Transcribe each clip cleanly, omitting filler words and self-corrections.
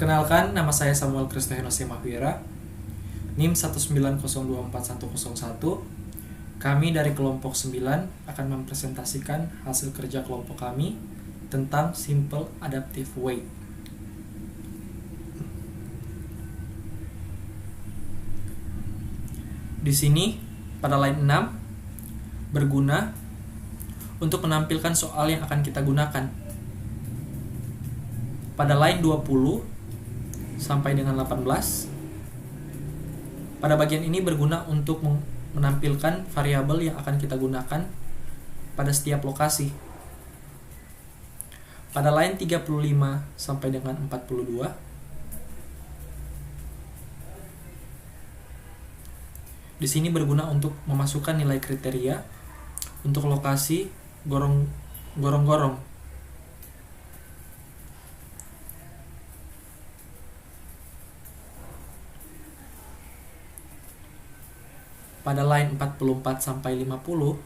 Perkenalkan, nama saya Samuel Kristohenos Mahwira, NIM 190241101. Kami dari kelompok 9 akan mempresentasikan hasil kerja kelompok kami tentang Simple Adaptive Weight. Di sini, pada line 6, berguna untuk menampilkan soal yang akan kita gunakan. Pada line 20 sampai dengan 18, pada bagian ini berguna untuk menampilkan variabel yang akan kita gunakan pada setiap lokasi. Pada line 35 sampai dengan 42, di sini berguna untuk memasukkan nilai kriteria untuk lokasi gorong-gorong. Pada line 44 sampai 50,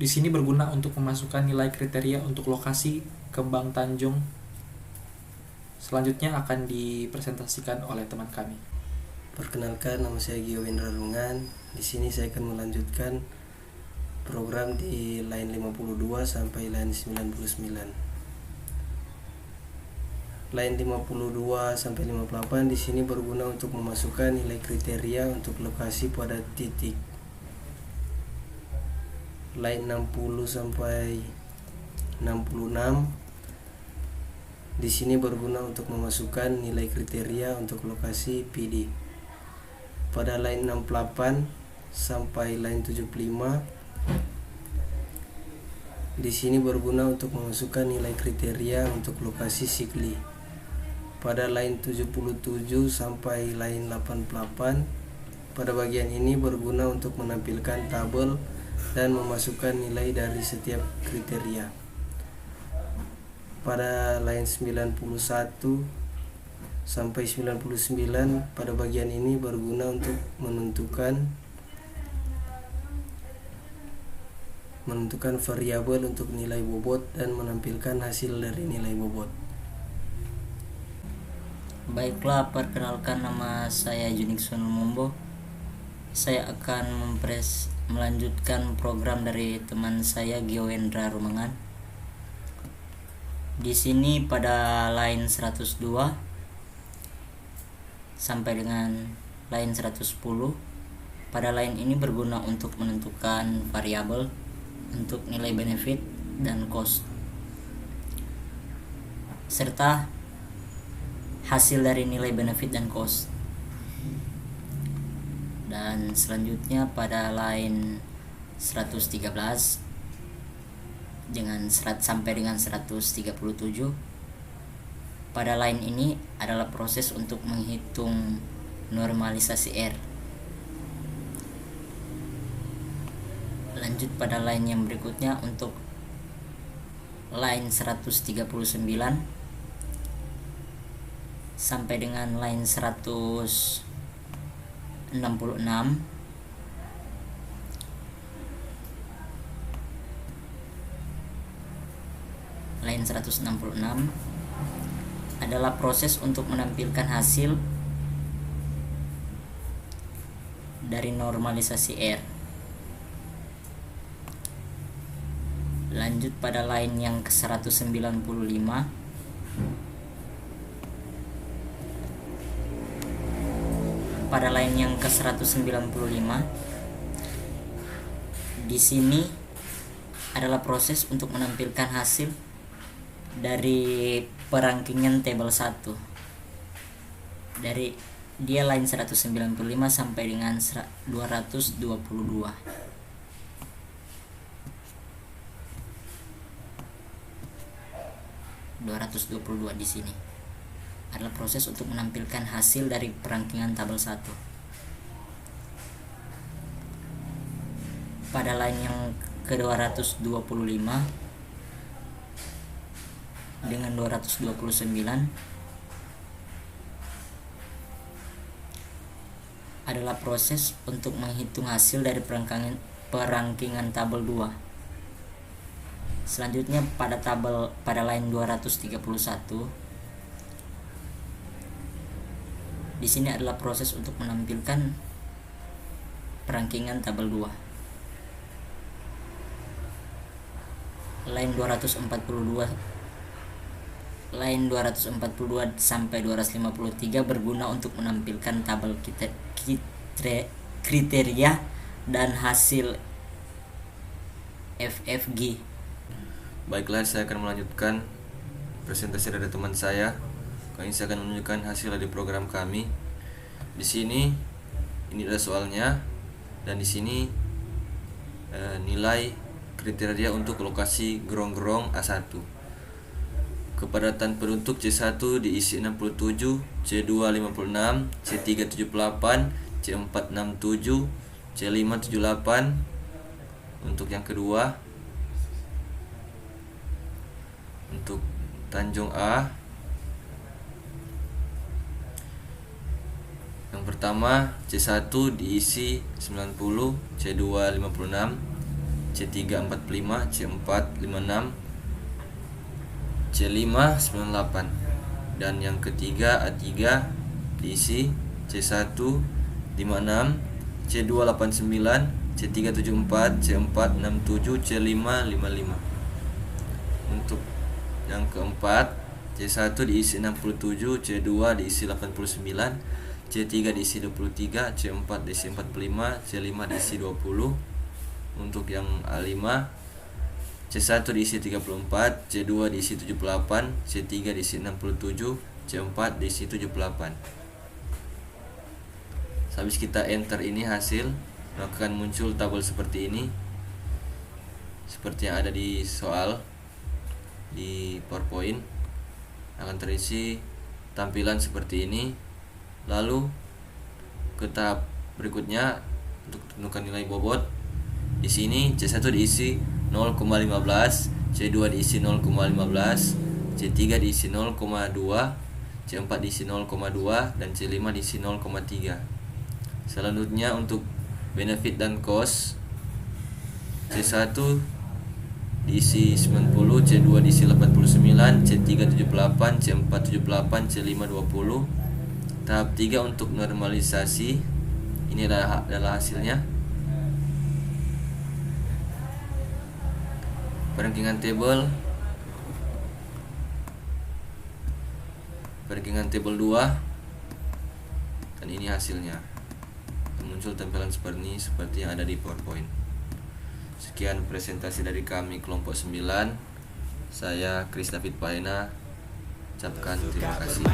di sini berguna untuk memasukkan nilai kriteria untuk lokasi Kembang Tanjung. Selanjutnya akan dipresentasikan oleh teman kami. Perkenalkan, nama saya Gio Wendra Lungan. Di sini saya akan melanjutkan program di line 52 sampai line 99. Line 52 sampai 58 di sini berguna untuk memasukkan nilai kriteria untuk lokasi pada titik. Line 60 sampai 66 di sini berguna untuk memasukkan nilai kriteria untuk lokasi PD. Pada line 68 sampai line 75 di sini berguna untuk memasukkan nilai kriteria untuk lokasi Sigli. Pada line 77 sampai line 88, pada bagian ini berguna untuk menampilkan tabel dan memasukkan nilai dari setiap kriteria. Pada line 91 sampai 99, pada bagian ini berguna untuk menentukan variabel untuk nilai bobot dan menampilkan hasil dari nilai bobot. Baiklah, perkenalkan, nama saya Junikson Lumumbo. Saya akan melanjutkan program dari teman saya Gio Wendra Rumangan. Di sini pada line 102 sampai dengan line 110, pada line ini berguna untuk menentukan variabel untuk nilai benefit dan cost, serta hasil dari nilai benefit dan cost. Dan selanjutnya pada line 113 sampai dengan 137, pada line ini adalah proses untuk menghitung normalisasi R. Lanjut pada line yang berikutnya untuk line 139 sampai dengan line 166. Line 166 adalah proses untuk menampilkan hasil dari normalisasi R. Lanjut pada line yang ke 195. Pada line yang ke 195, di sini adalah proses untuk menampilkan hasil dari perangkingan tabel 1. Dari dia line 195 sampai dengan 222. Di sini adalah proses untuk menampilkan hasil dari perangkingan tabel 1. Pada line yang ke 225 dengan 229 adalah proses untuk menghitung hasil dari perangkingan tabel 2. Selanjutnya pada line 231 Di sini adalah proses untuk menampilkan perankingan tabel 2. Line 242 sampai 253 berguna untuk menampilkan tabel kriteria dan hasil FFG. Baiklah, saya akan melanjutkan presentasi dari teman saya. Kali ini saya akan menunjukkan hasil dari program kami. Di sini ini adalah soalnya, dan di sini nilai kriteria untuk lokasi gerong-gerong A1. Kepadatan penduduk C1 diisi 67, C2 56, C3 78, C4 67, C5 78. Untuk yang kedua, untuk Tanjung A, yang pertama C1 diisi 90, C2 56, C3 45, C4 56, C5 98. Dan yang ketiga A3 diisi C1 56, C2 89, C3 74, C4 67, C5 55. Untuk yang keempat C1 diisi 67, C2 diisi 89, C3 diisi 23, C4 diisi 45, C5 diisi 20. Untuk yang A5 C1 diisi 34, C2 diisi 78, C3 diisi 67, C4 diisi 78. Habis kita enter ini hasil, maka akan muncul tabel seperti ini, seperti yang ada di soal di PowerPoint. Akan terisi tampilan seperti ini. Lalu ke tahap berikutnya untuk tentukan nilai bobot. Di sini C1 diisi 0,15, C2 diisi 0,15, C3 diisi 0,2, C4 diisi 0,2, dan C5 diisi 0,3. Selanjutnya untuk benefit dan cost, C1 diisi 90, C2 diisi 89, C3 78, C4 78, C5 20. Tahap 3 untuk normalisasi. Ini adalah hasilnya. Perankingan tabel 2, dan ini hasilnya. Muncul tampilan seperti yang ada di PowerPoint. Sekian presentasi dari kami kelompok 9. Saya Chris David Paena. Ucapkan terima kasih.